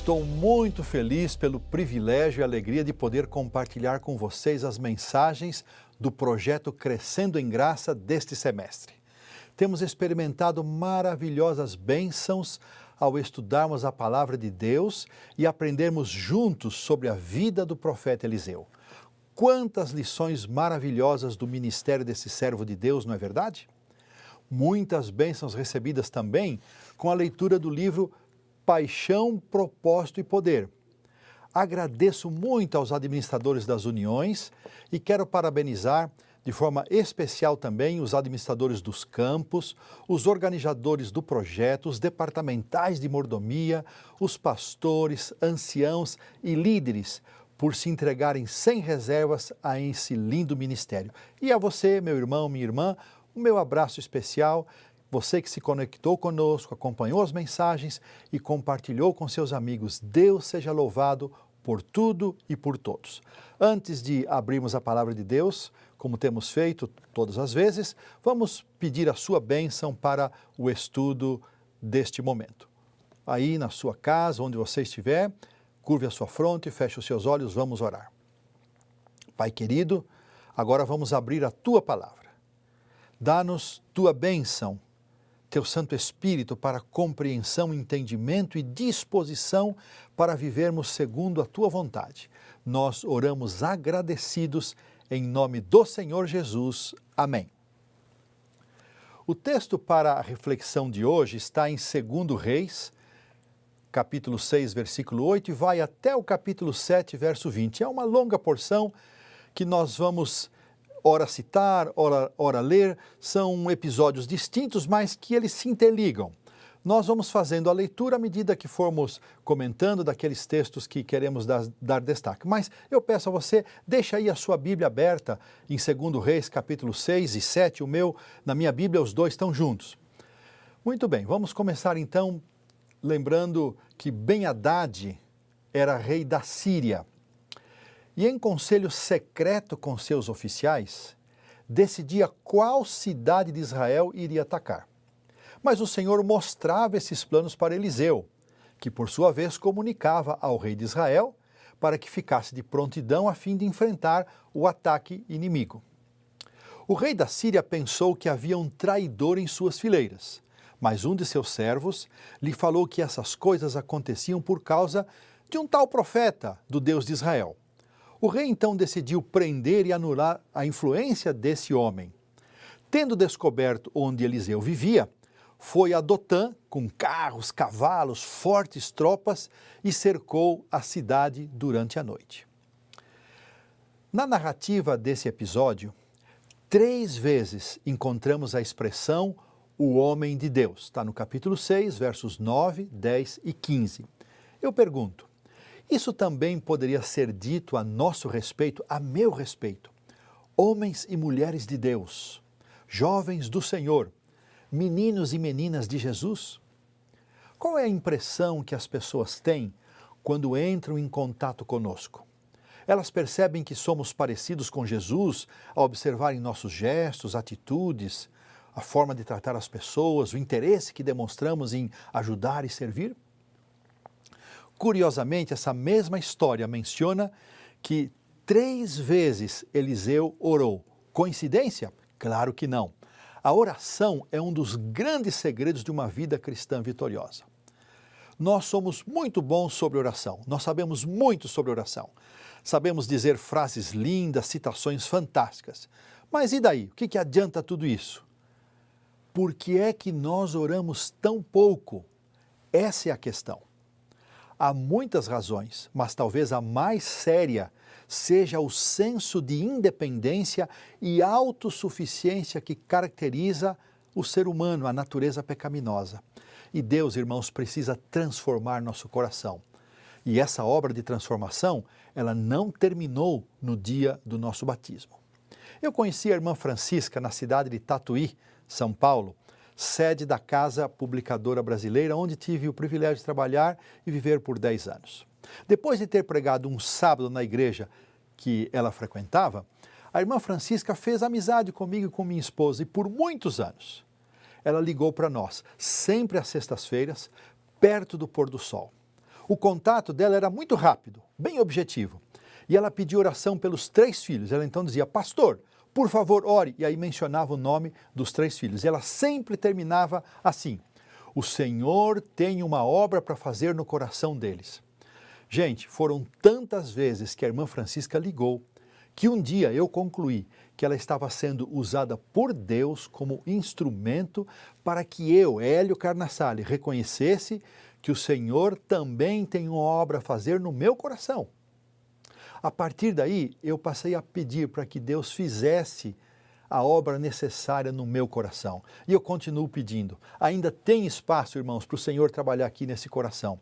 Estou muito feliz pelo privilégio e alegria de poder compartilhar com vocês as mensagens do projeto Crescendo em Graça deste semestre. Temos experimentado maravilhosas bênçãos ao estudarmos a palavra de Deus e aprendermos juntos sobre a vida do profeta Eliseu. Quantas lições maravilhosas do ministério desse servo de Deus, não é verdade? Muitas bênçãos recebidas também com a leitura do livro Paixão, Propósito e Poder. Agradeço muito aos administradores das uniões e quero parabenizar de forma especial também os administradores dos campos, os organizadores do projeto, os departamentais de mordomia, os pastores, anciãos e líderes por se entregarem sem reservas a esse lindo ministério. E a você, meu irmão, minha irmã, o meu abraço especial. Você que se conectou conosco, acompanhou as mensagens e compartilhou com seus amigos. Deus seja louvado por tudo e por todos. Antes de abrirmos a palavra de Deus, como temos feito todas as vezes, vamos pedir a sua bênção para o estudo deste momento. Aí na sua casa, onde você estiver, curve a sua fronte, feche os seus olhos, vamos orar. Pai querido, agora vamos abrir a tua palavra. Dá-nos tua bênção, teu Santo Espírito para compreensão, entendimento e disposição para vivermos segundo a tua vontade. Nós oramos agradecidos em nome do Senhor Jesus. Amém. O texto para a reflexão de hoje está em 2 Reis, capítulo 6, versículo 8, e vai até o capítulo 7, verso 20. É uma longa porção que nós vamos ora citar, ora ler, são episódios distintos, mas que eles se interligam. Nós vamos fazendo a leitura à medida que formos comentando daqueles textos que queremos dar destaque. Mas eu peço a você, deixa aí a sua Bíblia aberta em 2 Reis, capítulo 6 e 7, na minha Bíblia os dois estão juntos. Muito bem, vamos começar então lembrando que Ben-Hadad era rei da Síria. E em conselho secreto com seus oficiais, decidia qual cidade de Israel iria atacar. Mas o Senhor mostrava esses planos para Eliseu, que por sua vez comunicava ao rei de Israel para que ficasse de prontidão a fim de enfrentar o ataque inimigo. O rei da Síria pensou que havia um traidor em suas fileiras, mas um de seus servos lhe falou que essas coisas aconteciam por causa de um tal profeta do Deus de Israel. O rei então decidiu prender e anular a influência desse homem. Tendo descoberto onde Eliseu vivia, foi a Dotã com carros, cavalos, fortes tropas e cercou a cidade durante a noite. Na narrativa desse episódio, 3 vezes encontramos a expressão o homem de Deus. Está no capítulo 6, versos 9, 10 e 15. Eu pergunto, isso também poderia ser dito a nosso respeito, a meu respeito. Homens e mulheres de Deus, jovens do Senhor, meninos e meninas de Jesus? Qual é a impressão que as pessoas têm quando entram em contato conosco? Elas percebem que somos parecidos com Jesus ao observarem nossos gestos, atitudes, a forma de tratar as pessoas, o interesse que demonstramos em ajudar e servir? Curiosamente, essa mesma história menciona que 3 vezes Eliseu orou. Coincidência? Claro que não. A oração é um dos grandes segredos de uma vida cristã vitoriosa. Nós somos muito bons sobre oração, nós sabemos muito sobre oração. Sabemos dizer frases lindas, citações fantásticas. Mas e daí? O que adianta tudo isso? Por que é que nós oramos tão pouco? Essa é a questão. Há muitas razões, mas talvez a mais séria seja o senso de independência e autossuficiência que caracteriza o ser humano, a natureza pecaminosa. E Deus, irmãos, precisa transformar nosso coração. E essa obra de transformação, ela não terminou no dia do nosso batismo. Eu conheci a irmã Francisca na cidade de Tatuí, São Paulo, sede da Casa Publicadora Brasileira, onde tive o privilégio de trabalhar e viver por 10 anos. Depois de ter pregado um sábado na igreja que ela frequentava, a irmã Francisca fez amizade comigo e com minha esposa e por muitos anos ela ligou para nós, sempre às sextas-feiras, perto do pôr do sol. O contato dela era muito rápido, bem objetivo. E ela pediu oração pelos 3 filhos. Ela então dizia, pastor, por favor, ore. E aí mencionava o nome dos 3 filhos. E ela sempre terminava assim, o Senhor tem uma obra para fazer no coração deles. Gente, foram tantas vezes que a irmã Francisca ligou, que um dia eu concluí que ela estava sendo usada por Deus como instrumento para que eu, Hélio Carnassale, reconhecesse que o Senhor também tem uma obra a fazer no meu coração. A partir daí, eu passei a pedir para que Deus fizesse a obra necessária no meu coração. E eu continuo pedindo. Ainda tem espaço, irmãos, para o Senhor trabalhar aqui nesse coração.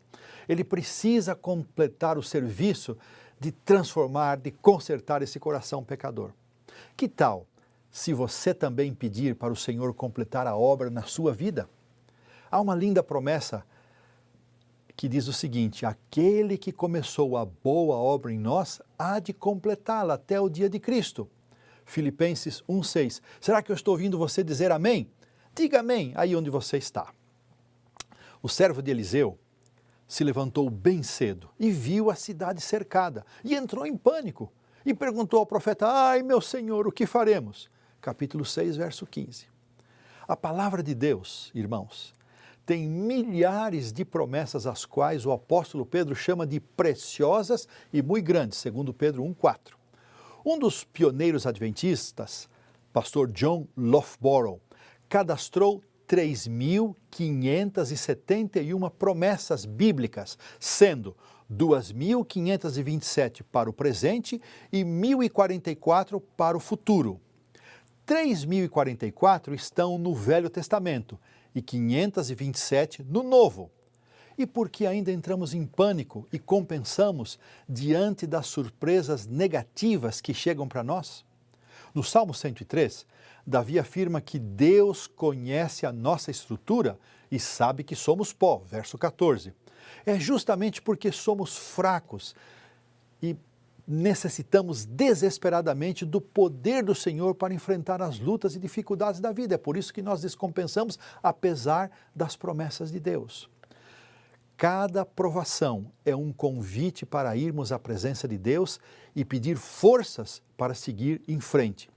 Ele precisa completar o serviço de transformar, de consertar esse coração pecador. Que tal se você também pedir para o Senhor completar a obra na sua vida? Há uma linda promessa que diz o seguinte, aquele que começou a boa obra em nós, há de completá-la até o dia de Cristo. Filipenses 1,6. Será que eu estou ouvindo você dizer amém? Diga amém aí onde você está. O servo de Eliseu se levantou bem cedo e viu a cidade cercada e entrou em pânico e perguntou ao profeta, ai meu Senhor, o que faremos? Capítulo 6, verso 15. A palavra de Deus, irmãos, tem milhares de promessas as quais o apóstolo Pedro chama de preciosas e muito grandes, segundo Pedro 1,4. Um dos pioneiros adventistas, pastor John Loughborough, cadastrou 3.571 promessas bíblicas, sendo 2.527 para o presente e 1.044 para o futuro. 3.044 estão no Velho Testamento e 527 no Novo. E por que ainda entramos em pânico e compensamos diante das surpresas negativas que chegam para nós? No Salmo 103, Davi afirma que Deus conhece a nossa estrutura e sabe que somos pó, verso 14. É justamente porque somos fracos e necessitamos desesperadamente do poder do Senhor para enfrentar as lutas e dificuldades da vida. É por isso que nós descompensamos, apesar das promessas de Deus. Cada provação é um convite para irmos à presença de Deus e pedir forças para seguir em frente.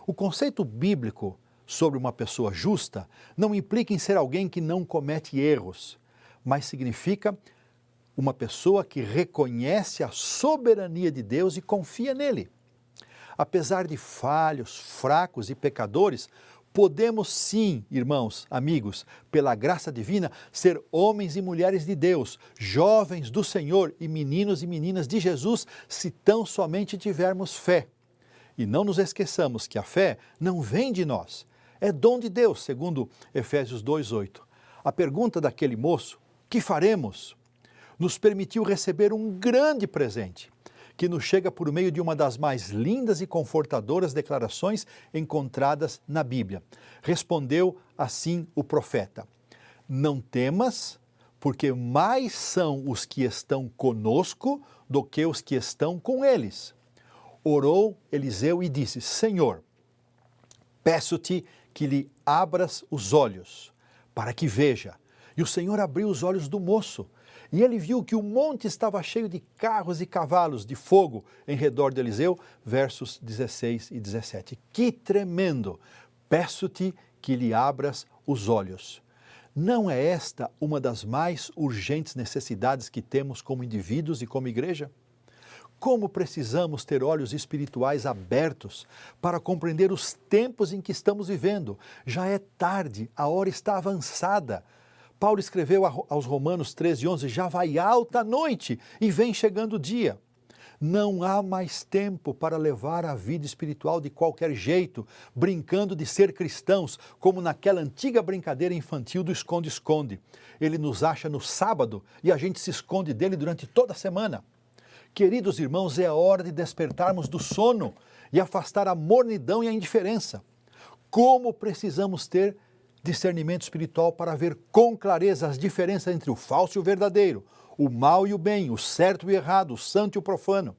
O conceito bíblico sobre uma pessoa justa não implica em ser alguém que não comete erros, mas significa uma pessoa que reconhece a soberania de Deus e confia nele. Apesar de falhos, fracos e pecadores, podemos sim, irmãos, amigos, pela graça divina, ser homens e mulheres de Deus, jovens do Senhor e meninos e meninas de Jesus, se tão somente tivermos fé. E não nos esqueçamos que a fé não vem de nós, é dom de Deus, segundo Efésios 2,8. A pergunta daquele moço, que faremos? Nos permitiu receber um grande presente, que nos chega por meio de uma das mais lindas e confortadoras declarações encontradas na Bíblia. Respondeu assim o profeta, não temas, porque mais são os que estão conosco do que os que estão com eles. Orou Eliseu e disse, Senhor, peço-te que lhe abras os olhos, para que veja. E o Senhor abriu os olhos do moço, e ele viu que o monte estava cheio de carros e cavalos de fogo em redor de Eliseu, versos 16 e 17. Que tremendo! Peço-te que lhe abras os olhos. Não é esta uma das mais urgentes necessidades que temos como indivíduos e como igreja? Como precisamos ter olhos espirituais abertos para compreender os tempos em que estamos vivendo. Já é tarde, a hora está avançada. Paulo escreveu aos Romanos 13:11, já vai alta a noite e vem chegando o dia. Não há mais tempo para levar a vida espiritual de qualquer jeito, brincando de ser cristãos, como naquela antiga brincadeira infantil do esconde-esconde. Ele nos acha no sábado e a gente se esconde dele durante toda a semana. Queridos irmãos, é a hora de despertarmos do sono e afastar a mornidão e a indiferença. Como precisamos ter discernimento espiritual para ver com clareza as diferenças entre o falso e o verdadeiro, o mal e o bem, o certo e o errado, o santo e o profano.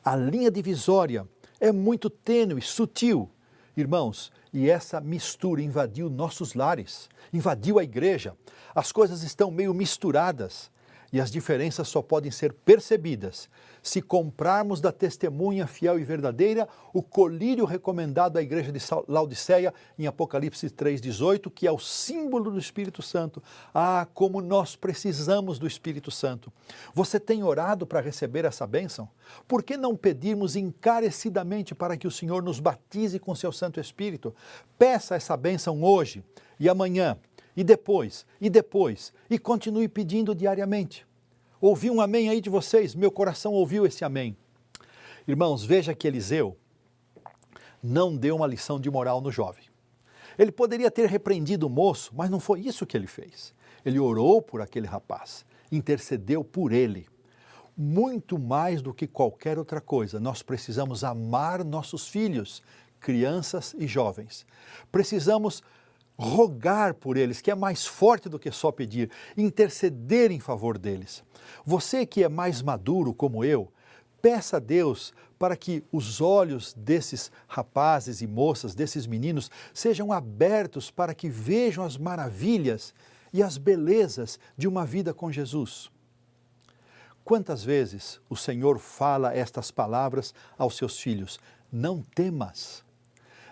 A linha divisória é muito tênue, sutil, irmãos, e essa mistura invadiu nossos lares, invadiu a igreja. As coisas estão meio misturadas. E as diferenças só podem ser percebidas se comprarmos da testemunha fiel e verdadeira o colírio recomendado à igreja de Laodiceia em Apocalipse 3,18, que é o símbolo do Espírito Santo. Ah, como nós precisamos do Espírito Santo! Você tem orado para receber essa bênção? Por que não pedirmos encarecidamente para que o Senhor nos batize com seu Santo Espírito? Peça essa bênção hoje e amanhã. E depois, e continue pedindo diariamente. Ouvi um amém aí de vocês, meu coração ouviu esse amém. Irmãos, veja que Eliseu não deu uma lição de moral no jovem. Ele poderia ter repreendido o moço, mas não foi isso que ele fez. Ele orou por aquele rapaz, intercedeu por ele. Muito mais do que qualquer outra coisa, nós precisamos amar nossos filhos, crianças e jovens. Precisamos rogar por eles, que é mais forte do que só pedir, interceder em favor deles. Você que é mais maduro como eu, peça a Deus para que os olhos desses rapazes e moças, desses meninos, sejam abertos para que vejam as maravilhas e as belezas de uma vida com Jesus. Quantas vezes o Senhor fala estas palavras aos seus filhos? Não temas.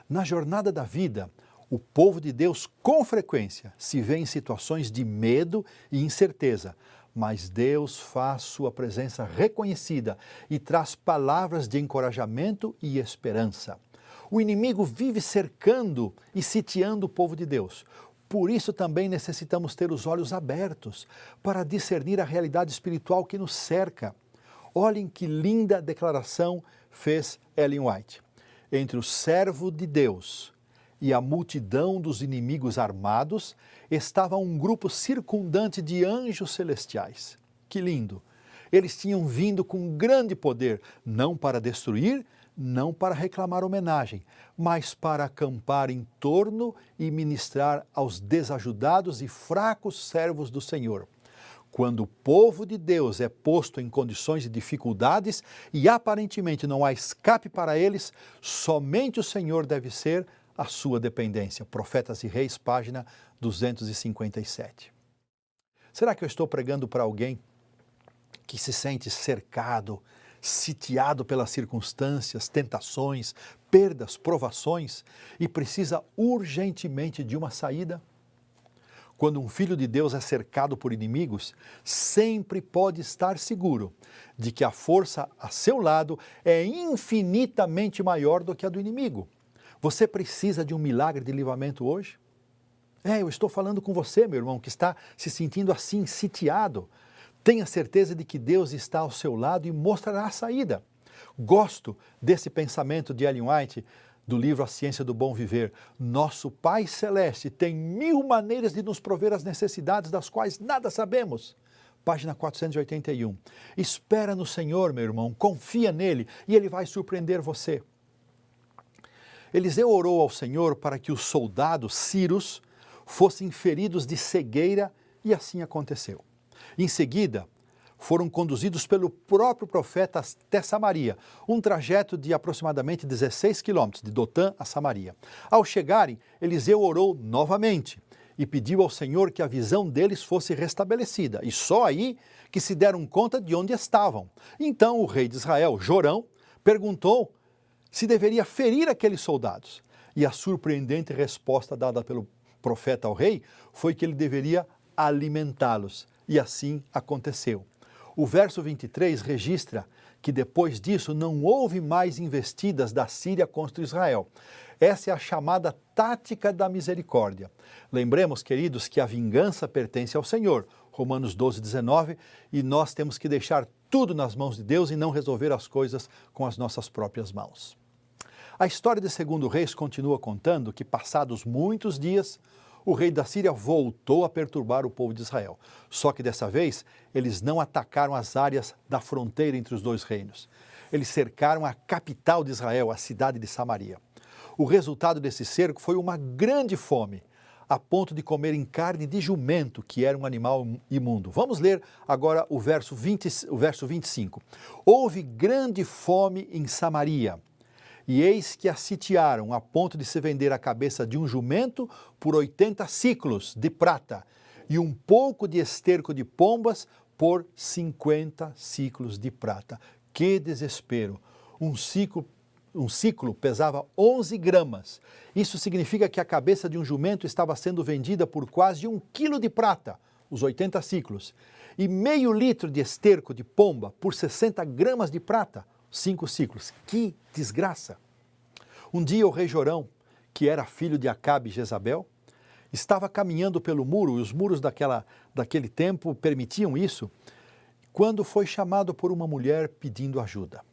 Na jornada da vida, o povo de Deus, com frequência, se vê em situações de medo e incerteza, mas Deus faz sua presença reconhecida e traz palavras de encorajamento e esperança. O inimigo vive cercando e sitiando o povo de Deus. Por isso também necessitamos ter os olhos abertos para discernir a realidade espiritual que nos cerca. Olhem que linda declaração fez Ellen White. Entre o servo de Deus e a multidão dos inimigos armados, estava um grupo circundante de anjos celestiais. Que lindo! Eles tinham vindo com grande poder, não para destruir, não para reclamar homenagem, mas para acampar em torno e ministrar aos desajudados e fracos servos do Senhor. Quando o povo de Deus é posto em condições de dificuldades e aparentemente não há escape para eles, somente o Senhor deve ser a sua dependência. Profetas e Reis, página 257. Será que eu estou pregando para alguém que se sente cercado, sitiado pelas circunstâncias, tentações, perdas, provações e precisa urgentemente de uma saída? Quando um filho de Deus é cercado por inimigos, sempre pode estar seguro de que a força a seu lado é infinitamente maior do que a do inimigo. Você precisa de um milagre de livramento hoje? Eu estou falando com você, meu irmão, que está se sentindo assim, sitiado. Tenha certeza de que Deus está ao seu lado e mostrará a saída. Gosto desse pensamento de Ellen White, do livro A Ciência do Bom Viver. Nosso Pai Celeste tem 1000 maneiras de nos prover as necessidades das quais nada sabemos. Página 481. Espera no Senhor, meu irmão, confia nele e ele vai surpreender você. Eliseu orou ao Senhor para que os soldados sírios fossem feridos de cegueira e assim aconteceu. Em seguida, foram conduzidos pelo próprio profeta até Samaria, um trajeto de aproximadamente 16 quilômetros, de Dotã a Samaria. Ao chegarem, Eliseu orou novamente e pediu ao Senhor que a visão deles fosse restabelecida, e só aí que se deram conta de onde estavam. Então o rei de Israel, Jorão, perguntou se deveria ferir aqueles soldados. E a surpreendente resposta dada pelo profeta ao rei foi que ele deveria alimentá-los. E assim aconteceu. O verso 23 registra que depois disso não houve mais investidas da Síria contra Israel. Essa é a chamada tática da misericórdia. Lembremos, queridos, que a vingança pertence ao Senhor. Romanos 12, 19, e nós temos que deixar tudo nas mãos de Deus e não resolver as coisas com as nossas próprias mãos. A história de 2 Reis continua contando que, passados muitos dias, o rei da Síria voltou a perturbar o povo de Israel. Só que dessa vez, eles não atacaram as áreas da fronteira entre os dois reinos. Eles cercaram a capital de Israel, a cidade de Samaria. O resultado desse cerco foi uma grande fome, a ponto de comerem carne de jumento, que era um animal imundo. Vamos ler agora o verso 25. Houve grande fome em Samaria, e eis que a sitiaram a ponto de se vender a cabeça de um jumento por 80 siclos de prata, e um pouco de esterco de pombas por 50 ciclos de prata. Que desespero! Um ciclo pesava 11 gramas. Isso significa que a cabeça de um jumento estava sendo vendida por quase 1 quilo de prata, os 80 ciclos, e meio litro de esterco de pomba por 60 gramas de prata, 5 ciclos. Que desgraça! Um dia o rei Jorão, que era filho de Acabe e Jezabel, estava caminhando pelo muro, e os muros daquele tempo permitiam isso, quando foi chamado por uma mulher pedindo ajuda.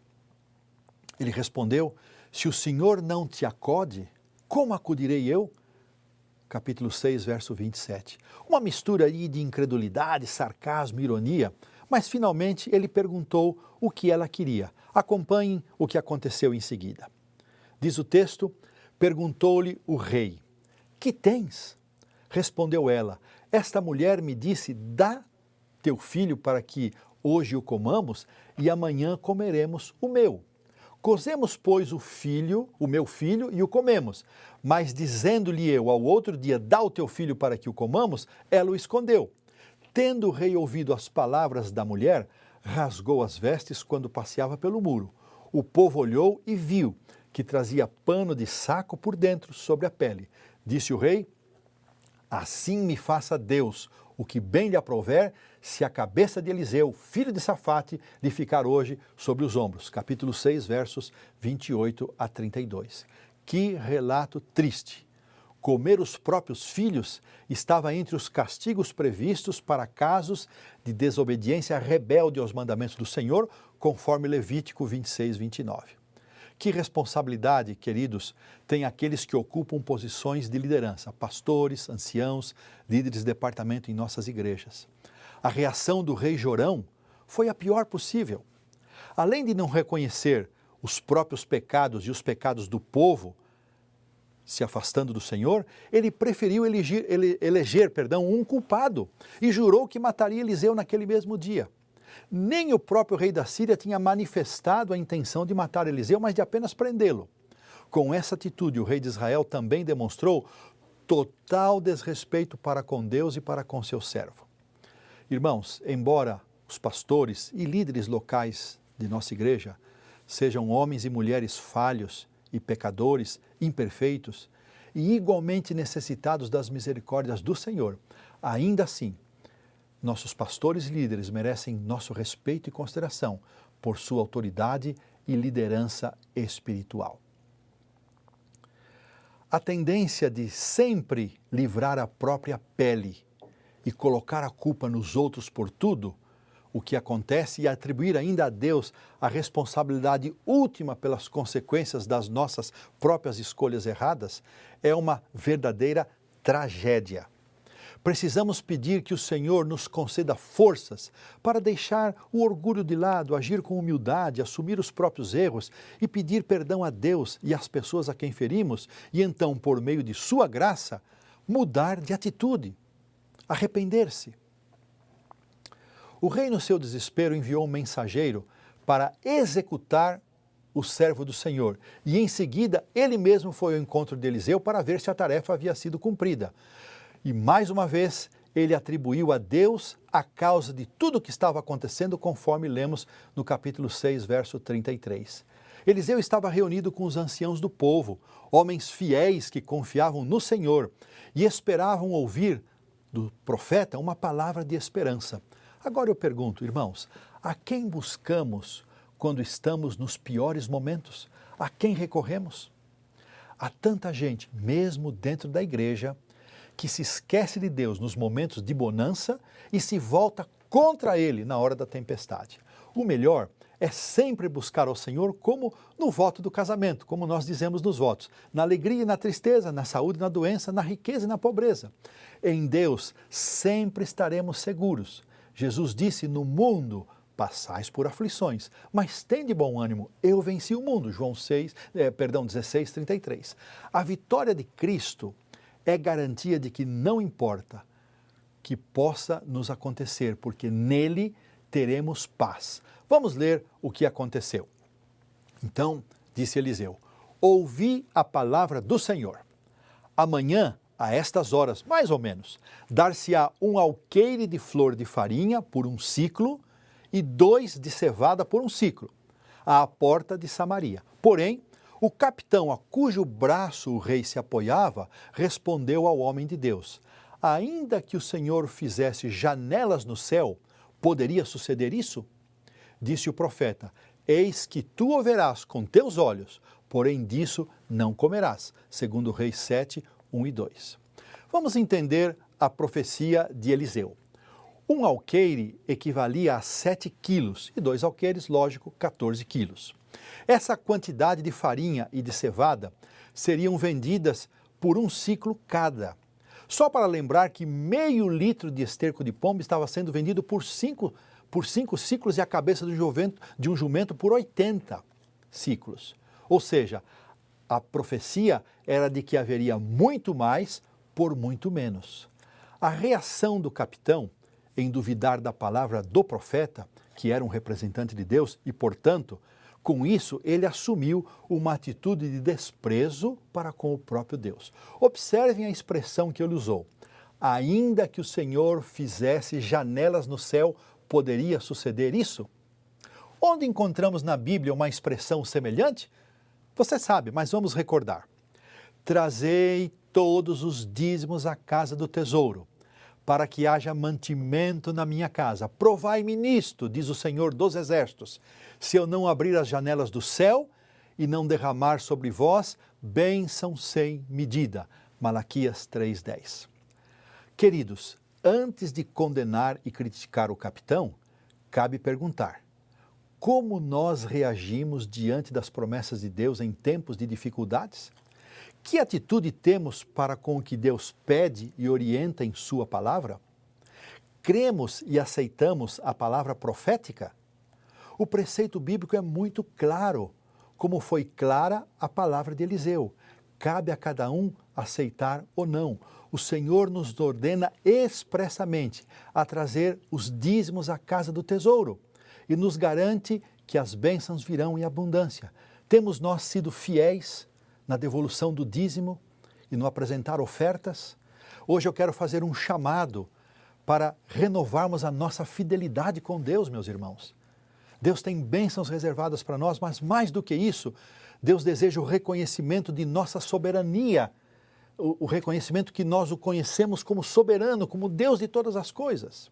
Ele respondeu: se o Senhor não te acode, como acudirei eu? Capítulo 6, verso 27. Uma mistura aí de incredulidade, sarcasmo, ironia, mas finalmente ele perguntou o que ela queria. Acompanhem o que aconteceu em seguida. Diz o texto: perguntou-lhe o rei: que tens? Respondeu ela: esta mulher me disse, dá teu filho para que hoje o comamos e amanhã comeremos o meu. Cozemos, pois, o meu filho, e o comemos. Mas dizendo-lhe eu ao outro dia, dá o teu filho para que o comamos, ela o escondeu. Tendo o rei ouvido as palavras da mulher, rasgou as vestes quando passeava pelo muro. O povo olhou e viu que trazia pano de saco por dentro, sobre a pele. Disse o rei: assim me faça Deus o que bem lhe aprouver, se a cabeça de Eliseu, filho de Safate, lhe ficar hoje sobre os ombros. Capítulo 6, versos 28 a 32. Que relato triste! Comer os próprios filhos estava entre os castigos previstos para casos de desobediência rebelde aos mandamentos do Senhor, conforme Levítico 26, 29. Que responsabilidade, queridos, têm aqueles que ocupam posições de liderança, pastores, anciãos, líderes de departamento em nossas igrejas. A reação do rei Jorão foi a pior possível. Além de não reconhecer os próprios pecados e os pecados do povo, se afastando do Senhor, ele preferiu eleger um culpado e jurou que mataria Eliseu naquele mesmo dia. Nem o próprio rei da Síria tinha manifestado a intenção de matar Eliseu, mas de apenas prendê-lo. Com essa atitude, o rei de Israel também demonstrou total desrespeito para com Deus e para com seu servo. Irmãos, embora os pastores e líderes locais de nossa igreja sejam homens e mulheres falhos e pecadores, imperfeitos e igualmente necessitados das misericórdias do Senhor, ainda assim, nossos pastores e líderes merecem nosso respeito e consideração por sua autoridade e liderança espiritual. A tendência de sempre livrar a própria pele e colocar a culpa nos outros por tudo o que acontece e atribuir ainda a Deus a responsabilidade última pelas consequências das nossas próprias escolhas erradas é uma verdadeira tragédia. Precisamos pedir que o Senhor nos conceda forças para deixar o orgulho de lado, agir com humildade, assumir os próprios erros e pedir perdão a Deus e às pessoas a quem ferimos e então, por meio de sua graça, mudar de atitude, arrepender-se. O rei, no seu desespero, enviou um mensageiro para executar o servo do Senhor e em seguida ele mesmo foi ao encontro de Eliseu para ver se a tarefa havia sido cumprida. E mais uma vez, ele atribuiu a Deus a causa de tudo o que estava acontecendo, conforme lemos no capítulo 6, verso 33. Eliseu estava reunido com os anciãos do povo, homens fiéis que confiavam no Senhor e esperavam ouvir do profeta uma palavra de esperança. Agora eu pergunto, irmãos, a quem buscamos quando estamos nos piores momentos? A quem recorremos? Há tanta gente, mesmo dentro da igreja, que se esquece de Deus nos momentos de bonança e se volta contra Ele na hora da tempestade. O melhor é sempre buscar ao Senhor como no voto do casamento, como nós dizemos nos votos, na alegria e na tristeza, na saúde e na doença, na riqueza e na pobreza. Em Deus sempre estaremos seguros. Jesus disse, no mundo passais por aflições, mas tende bom ânimo, eu venci o mundo. João 16, 33. A vitória de Cristo é garantia de que não importa que possa nos acontecer, porque nele teremos paz. Vamos ler o que aconteceu. Então, disse Eliseu, ouvi a palavra do Senhor. Amanhã a estas horas, mais ou menos, dar-se-á um alqueire de flor de farinha por um ciclo e 2 de cevada por um ciclo, à porta de Samaria. Porém, o capitão a cujo braço o rei se apoiava, respondeu ao homem de Deus: ainda que o Senhor fizesse janelas no céu, poderia suceder isso? Disse o profeta: eis que tu o verás com teus olhos, porém disso não comerás. Segundo Reis 7, 1 e 2. Vamos entender a profecia de Eliseu. Um alqueire equivalia a 7 quilos, e 2 alqueires, lógico, 14 quilos. Essa quantidade de farinha e de cevada seriam vendidas por um ciclo cada. Só para lembrar que meio litro de esterco de pomba estava sendo vendido por 5 ciclos e a cabeça de um jumento por 80 ciclos. Ou seja, a profecia era de que haveria muito mais por muito menos. A reação do capitão em duvidar da palavra do profeta, que era um representante de Deus, e, portanto, com isso, ele assumiu uma atitude de desprezo para com o próprio Deus. Observem a expressão que ele usou. Ainda que o Senhor fizesse janelas no céu, poderia suceder isso? Onde encontramos na Bíblia uma expressão semelhante? Você sabe, mas vamos recordar. Trazei todos os dízimos à casa do tesouro, para que haja mantimento na minha casa. Provai-me nisto, diz o Senhor dos Exércitos, se eu não abrir as janelas do céu e não derramar sobre vós bênção sem medida. Malaquias 3:10. Queridos, antes de condenar e criticar o capitão, cabe perguntar: como nós reagimos diante das promessas de Deus em tempos de dificuldades? Que atitude temos para com o que Deus pede e orienta em sua palavra? Cremos e aceitamos a palavra profética? O preceito bíblico é muito claro, como foi clara a palavra de Eliseu. Cabe a cada um aceitar ou não. O Senhor nos ordena expressamente a trazer os dízimos à casa do tesouro e nos garante que as bênçãos virão em abundância. Temos nós sido fiéis na devolução do dízimo e no apresentar ofertas? Hoje eu quero fazer um chamado para renovarmos a nossa fidelidade com Deus, meus irmãos. Deus tem bênçãos reservadas para nós, mas mais do que isso, Deus deseja o reconhecimento de nossa soberania, o reconhecimento que nós o conhecemos como soberano, como Deus de todas as coisas.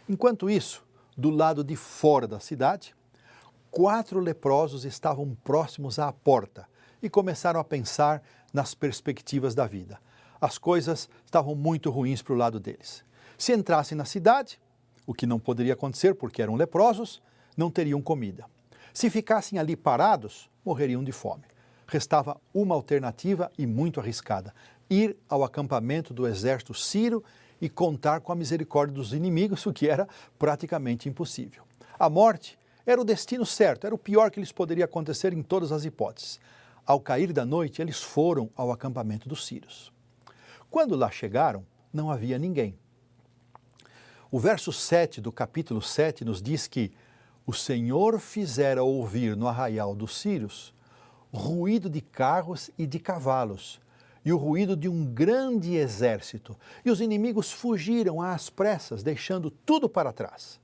Enquanto isso, do lado de fora da cidade, 4 leprosos estavam próximos à porta e começaram a pensar nas perspectivas da vida. As coisas estavam muito ruins para o lado deles. Se entrassem na cidade, o que não poderia acontecer porque eram leprosos, não teriam comida. Se ficassem ali parados, morreriam de fome. Restava uma alternativa e muito arriscada: ir ao acampamento do exército sírio e contar com a misericórdia dos inimigos, o que era praticamente impossível. A morte era o destino certo, era o pior que lhes poderia acontecer em todas as hipóteses. Ao cair da noite, eles foram ao acampamento dos sírios. Quando lá chegaram, não havia ninguém. O verso 7 do capítulo 7 nos diz que o Senhor fizera ouvir no arraial dos sírios ruído de carros e de cavalos, e o ruído de um grande exército, e os inimigos fugiram às pressas, deixando tudo para trás.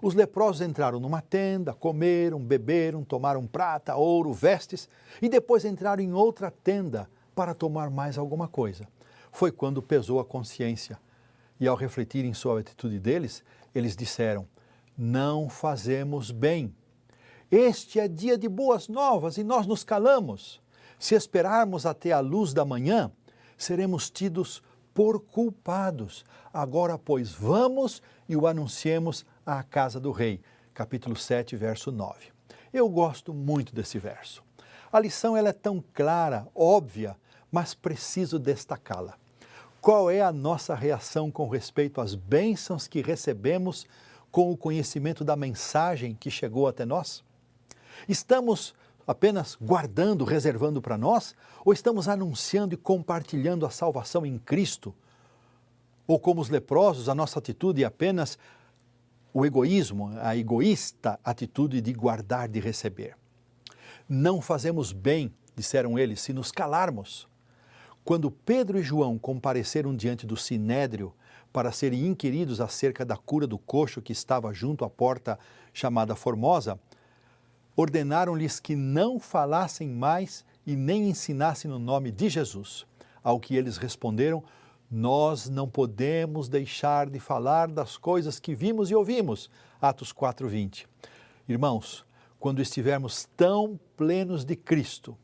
Os leprosos entraram numa tenda, comeram, beberam, tomaram prata, ouro, vestes, e depois entraram em outra tenda para tomar mais alguma coisa. Foi quando pesou a consciência, e ao refletirem sobre a atitude deles, eles disseram: não fazemos bem. Este é dia de boas novas e nós nos calamos. Se esperarmos até a luz da manhã, seremos tidos por culpados. Agora, pois, vamos e o anunciemos à casa do rei. Capítulo 7, verso 9. Eu gosto muito desse verso. A lição ela é tão clara, óbvia, mas preciso destacá-la. Qual é a nossa reação com respeito às bênçãos que recebemos com o conhecimento da mensagem que chegou até nós? Estamos apenas guardando, reservando para nós? Ou estamos anunciando e compartilhando a salvação em Cristo? Ou como os leprosos, a nossa atitude é apenas o egoísmo, a egoísta atitude de guardar, de receber? Não fazemos bem, disseram eles, se nos calarmos. Quando Pedro e João compareceram diante do Sinédrio para serem inquiridos acerca da cura do coxo que estava junto à porta chamada Formosa, ordenaram-lhes que não falassem mais e nem ensinassem no nome de Jesus. Ao que eles responderam: nós não podemos deixar de falar das coisas que vimos e ouvimos. Atos 4:20. Irmãos, quando estivermos tão plenos de Cristo,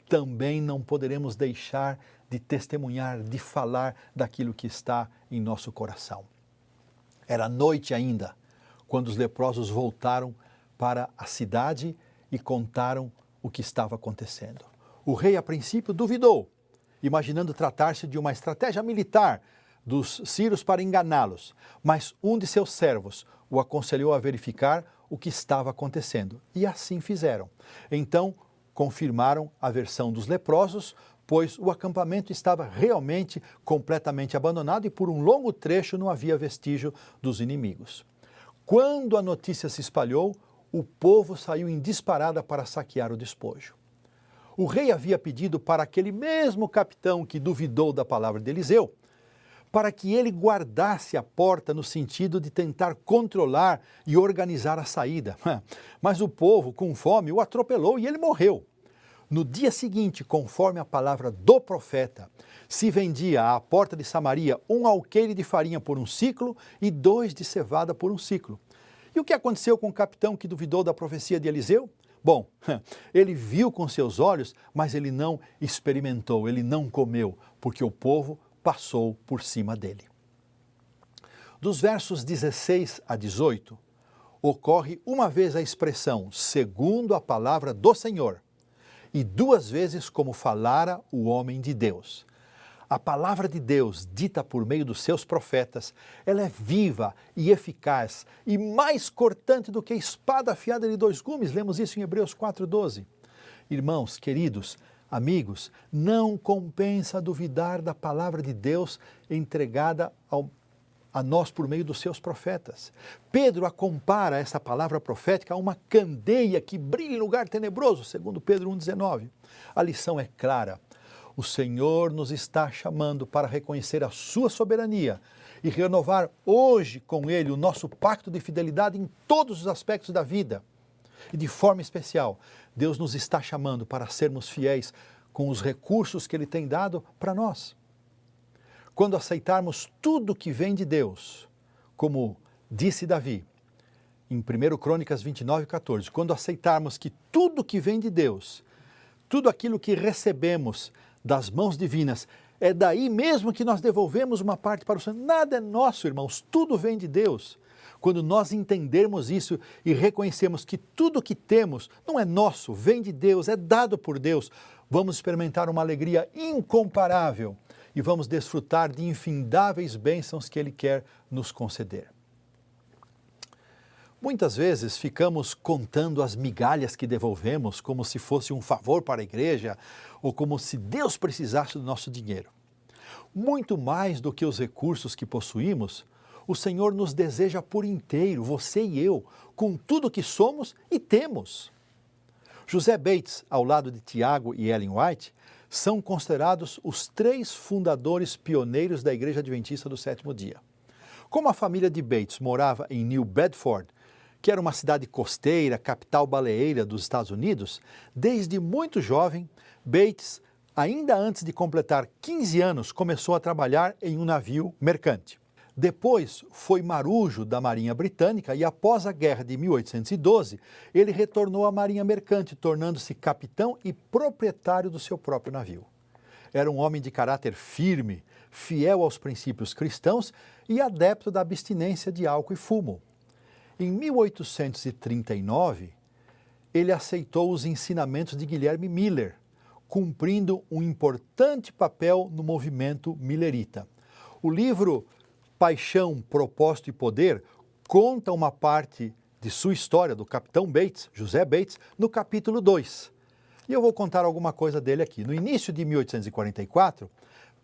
também não poderemos deixar de testemunhar, de falar daquilo que está em nosso coração. Era noite ainda, quando os leprosos voltaram para a cidade e contaram o que estava acontecendo. O rei, a princípio, duvidou, imaginando tratar-se de uma estratégia militar dos sírios para enganá-los, mas um de seus servos o aconselhou a verificar o que estava acontecendo, e assim fizeram. Então, confirmaram a versão dos leprosos, pois o acampamento estava realmente completamente abandonado e por um longo trecho não havia vestígio dos inimigos. Quando a notícia se espalhou, o povo saiu em disparada para saquear o despojo. O rei havia pedido para aquele mesmo capitão que duvidou da palavra de Eliseu, para que ele guardasse a porta no sentido de tentar controlar e organizar a saída. Mas o povo, com fome, o atropelou e ele morreu. No dia seguinte, conforme a palavra do profeta, se vendia à porta de Samaria 1 alqueire de farinha por um ciclo e 2 de cevada por um ciclo. E o que aconteceu com o capitão que duvidou da profecia de Eliseu? Bom, ele viu com seus olhos, mas ele não experimentou, ele não comeu, porque o povo passou por cima dele. Dos versos 16 a 18, ocorre uma vez a expressão segundo a palavra do Senhor e 2 vezes como falara o homem de Deus. A palavra de Deus, dita por meio dos seus profetas, ela é viva e eficaz e mais cortante do que a espada afiada de 2 gumes. Lemos isso em Hebreus 4:12. Irmãos, queridos, amigos, não compensa duvidar da palavra de Deus entregada a nós por meio dos seus profetas. Pedro a compara essa palavra profética a uma candeia que brilha em lugar tenebroso, segundo Pedro 1,19. A lição é clara. O Senhor nos está chamando para reconhecer a sua soberania e renovar hoje com Ele o nosso pacto de fidelidade em todos os aspectos da vida. E de forma especial, Deus nos está chamando para sermos fiéis com os recursos que Ele tem dado para nós. Quando aceitarmos tudo que vem de Deus, como disse Davi, em 1 Crônicas 29:14, quando aceitarmos que tudo que vem de Deus, tudo aquilo que recebemos das mãos divinas, é daí mesmo que nós devolvemos uma parte para o Senhor. Nada é nosso, irmãos, tudo vem de Deus. Quando nós entendermos isso e reconhecemos que tudo que temos não é nosso, vem de Deus, é dado por Deus, vamos experimentar uma alegria incomparável e vamos desfrutar de infindáveis bênçãos que Ele quer nos conceder. Muitas vezes ficamos contando as migalhas que devolvemos como se fosse um favor para a igreja ou como se Deus precisasse do nosso dinheiro. Muito mais do que os recursos que possuímos, o Senhor nos deseja por inteiro, você e eu, com tudo que somos e temos. José Bates, ao lado de Tiago e Ellen White, são considerados os 3 fundadores pioneiros da Igreja Adventista do Sétimo Dia. Como a família de Bates morava em New Bedford, que era uma cidade costeira, capital baleeira dos Estados Unidos, desde muito jovem, Bates, ainda antes de completar 15 anos, começou a trabalhar em um navio mercante. Depois foi marujo da Marinha Britânica e após a guerra de 1812, ele retornou à Marinha Mercante, tornando-se capitão e proprietário do seu próprio navio. Era um homem de caráter firme, fiel aos princípios cristãos e adepto da abstinência de álcool e fumo. Em 1839, ele aceitou os ensinamentos de Guilherme Miller, cumprindo um importante papel no movimento millerita. O livro Paixão, Propósito e Poder conta uma parte de sua história do capitão Bates, José Bates, no capítulo 2. E eu vou contar alguma coisa dele aqui. No início de 1844,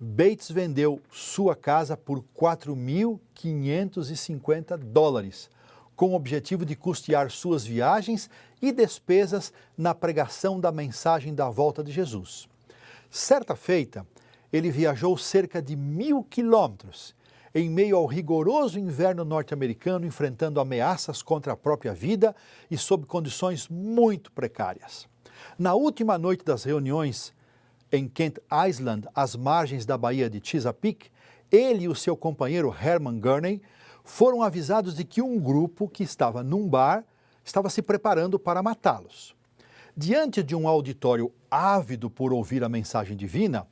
Bates vendeu sua casa por $4.550, com o objetivo de custear suas viagens e despesas na pregação da mensagem da volta de Jesus. Certa feita, ele viajou cerca de 1.000 quilômetros em meio ao rigoroso inverno norte-americano, enfrentando ameaças contra a própria vida e sob condições muito precárias. Na última noite das reuniões em Kent Island, às margens da Baía de Chesapeake, ele e o seu companheiro Herman Gurney foram avisados de que um grupo que estava num bar estava se preparando para matá-los. Diante de um auditório ávido por ouvir a mensagem divina,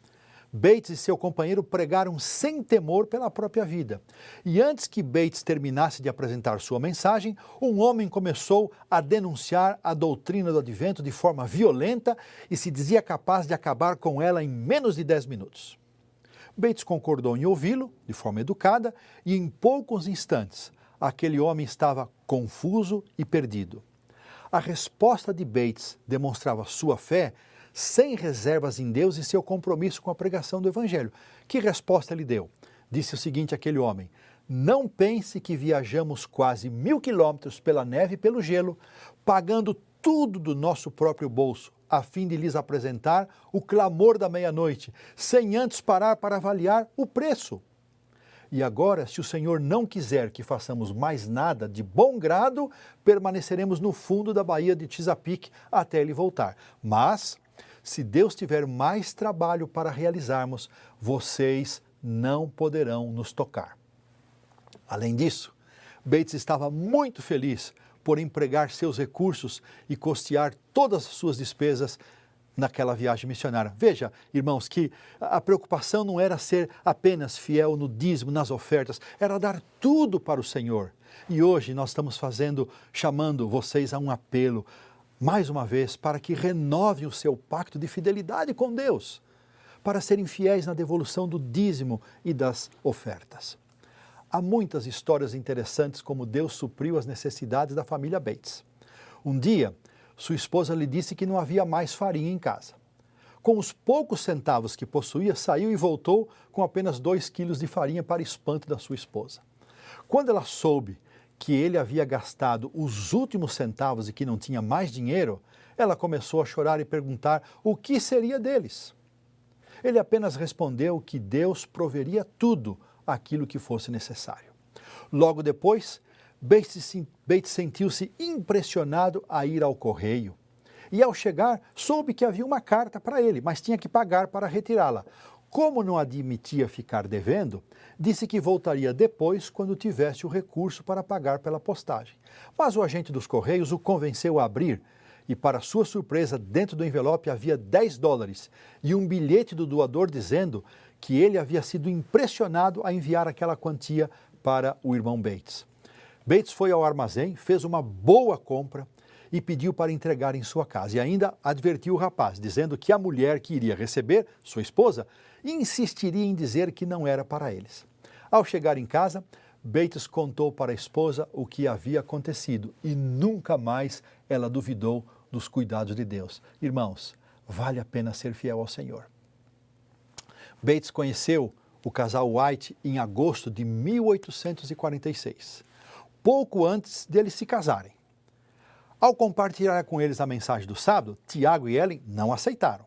Bates e seu companheiro pregaram sem temor pela própria vida. E antes que Bates terminasse de apresentar sua mensagem, um homem começou a denunciar a doutrina do advento de forma violenta e se dizia capaz de acabar com ela em menos de 10 minutos. Bates concordou em ouvi-lo, de forma educada, e em poucos instantes, aquele homem estava confuso e perdido. A resposta de Bates demonstrava sua fé sem reservas em Deus e seu compromisso com a pregação do Evangelho. Que resposta ele deu? Disse o seguinte àquele homem: não pense que viajamos quase 1.000 quilômetros pela neve e pelo gelo, pagando tudo do nosso próprio bolso, a fim de lhes apresentar o clamor da meia-noite, sem antes parar para avaliar o preço. E agora, se o Senhor não quiser que façamos mais nada de bom grado, permaneceremos no fundo da Baía de Chesapeake até ele voltar. Mas, se Deus tiver mais trabalho para realizarmos, vocês não poderão nos tocar. Além disso, Bates estava muito feliz por empregar seus recursos e custear todas as suas despesas naquela viagem missionária. Veja, irmãos, que a preocupação não era ser apenas fiel no dízimo, nas ofertas, era dar tudo para o Senhor. E hoje nós estamos chamando vocês a um apelo, mais uma vez, para que renovem o seu pacto de fidelidade com Deus, para serem fiéis na devolução do dízimo e das ofertas. Há muitas histórias interessantes como Deus supriu as necessidades da família Bates. Um dia, sua esposa lhe disse que não havia mais farinha em casa. Com os poucos centavos que possuía, saiu e voltou com apenas 2 quilos de farinha para espanto da sua esposa. Quando ela soube que ele havia gastado os últimos centavos e que não tinha mais dinheiro, ela começou a chorar e perguntar o que seria deles. Ele apenas respondeu que Deus proveria tudo aquilo que fosse necessário. Logo depois, Bates sentiu-se impressionado a ir ao correio. E ao chegar, soube que havia uma carta para ele, mas tinha que pagar para retirá-la. Como não admitia ficar devendo, disse que voltaria depois quando tivesse o recurso para pagar pela postagem. Mas o agente dos Correios o convenceu a abrir e, para sua surpresa, dentro do envelope havia $10 e um bilhete do doador dizendo que ele havia sido impressionado a enviar aquela quantia para o irmão Bates. Bates foi ao armazém, fez uma boa compra e pediu para entregar em sua casa. E ainda advertiu o rapaz, dizendo que a mulher que iria receber, sua esposa, insistiria em dizer que não era para eles. Ao chegar em casa, Bates contou para a esposa o que havia acontecido e nunca mais ela duvidou dos cuidados de Deus. Irmãos, vale a pena ser fiel ao Senhor. Bates conheceu o casal White em agosto de 1846, pouco antes deles se casarem. Ao compartilhar com eles a mensagem do sábado, Tiago e Ellen não aceitaram.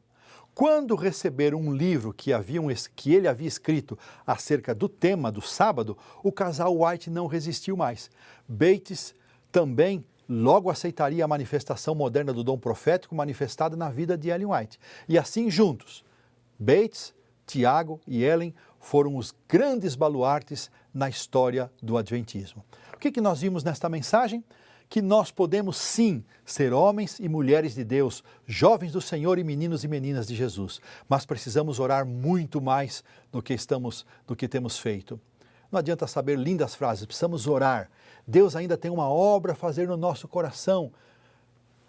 Quando receberam um livro que ele havia escrito acerca do tema do sábado, o casal White não resistiu mais. Bates também logo aceitaria a manifestação moderna do dom profético manifestada na vida de Ellen White. E assim juntos, Bates, Tiago e Ellen foram os grandes baluartes na história do Adventismo. O que nós vimos nesta mensagem? Que nós podemos sim ser homens e mulheres de Deus, jovens do Senhor e meninos e meninas de Jesus, mas precisamos orar muito mais do que temos feito. Não adianta saber lindas frases, precisamos orar. Deus ainda tem uma obra a fazer no nosso coração.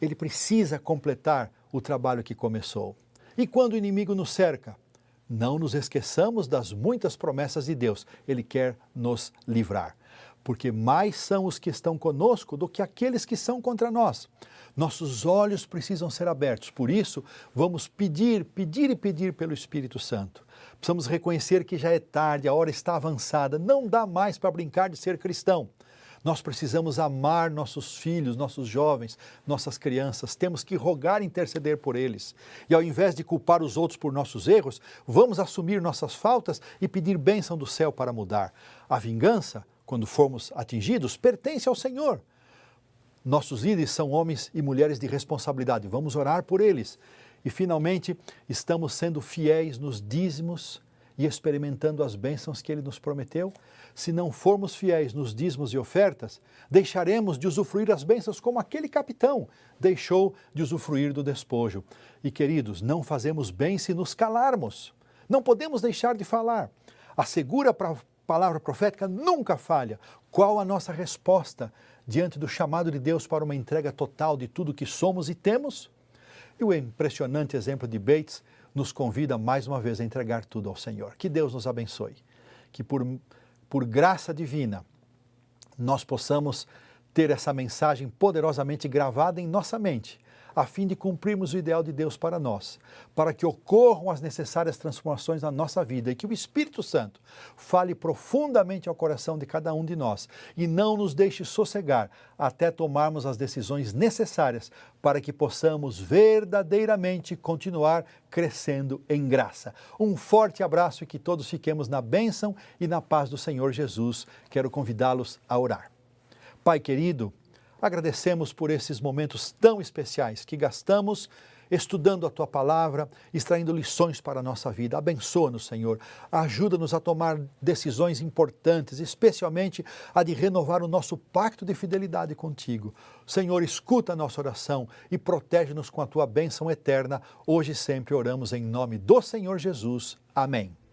Ele precisa completar o trabalho que começou. E quando o inimigo nos cerca, não nos esqueçamos das muitas promessas de Deus. Ele quer nos livrar. Porque mais são os que estão conosco do que aqueles que são contra nós. Nossos olhos precisam ser abertos, por isso vamos pedir pelo Espírito Santo. Precisamos reconhecer que já é tarde, a hora está avançada, não dá mais para brincar de ser cristão. Nós precisamos amar nossos filhos, nossos jovens, nossas crianças. Temos que rogar e interceder por eles. E ao invés de culpar os outros por nossos erros, vamos assumir nossas faltas e pedir bênção do céu para mudar. A vingança, quando formos atingidos, pertence ao Senhor. Nossos líderes são homens e mulheres de responsabilidade. Vamos orar por eles. E, finalmente, estamos sendo fiéis nos dízimos e experimentando as bênçãos que Ele nos prometeu. Se não formos fiéis nos dízimos e ofertas, deixaremos de usufruir as bênçãos como aquele capitão deixou de usufruir do despojo. E, queridos, não fazemos bem se nos calarmos. Não podemos deixar de falar. A segura palavra profética nunca falha. Qual a nossa resposta diante do chamado de Deus para uma entrega total de tudo que somos e temos? E o impressionante exemplo de Bates nos convida mais uma vez a entregar tudo ao Senhor. Que Deus nos abençoe. Que por graça divina nós possamos ter essa mensagem poderosamente gravada em nossa mente, a fim de cumprirmos o ideal de Deus para nós, para que ocorram as necessárias transformações na nossa vida e que o Espírito Santo fale profundamente ao coração de cada um de nós e não nos deixe sossegar até tomarmos as decisões necessárias para que possamos verdadeiramente continuar crescendo em graça. Um forte abraço e que todos fiquemos na bênção e na paz do Senhor Jesus. Quero convidá-los a orar. Pai querido, agradecemos por esses momentos tão especiais que gastamos estudando a Tua Palavra, extraindo lições para a nossa vida. Abençoa-nos, Senhor. Ajuda-nos a tomar decisões importantes, especialmente a de renovar o nosso pacto de fidelidade contigo. Senhor, escuta a nossa oração e protege-nos com a Tua bênção eterna. Hoje e sempre oramos em nome do Senhor Jesus. Amém.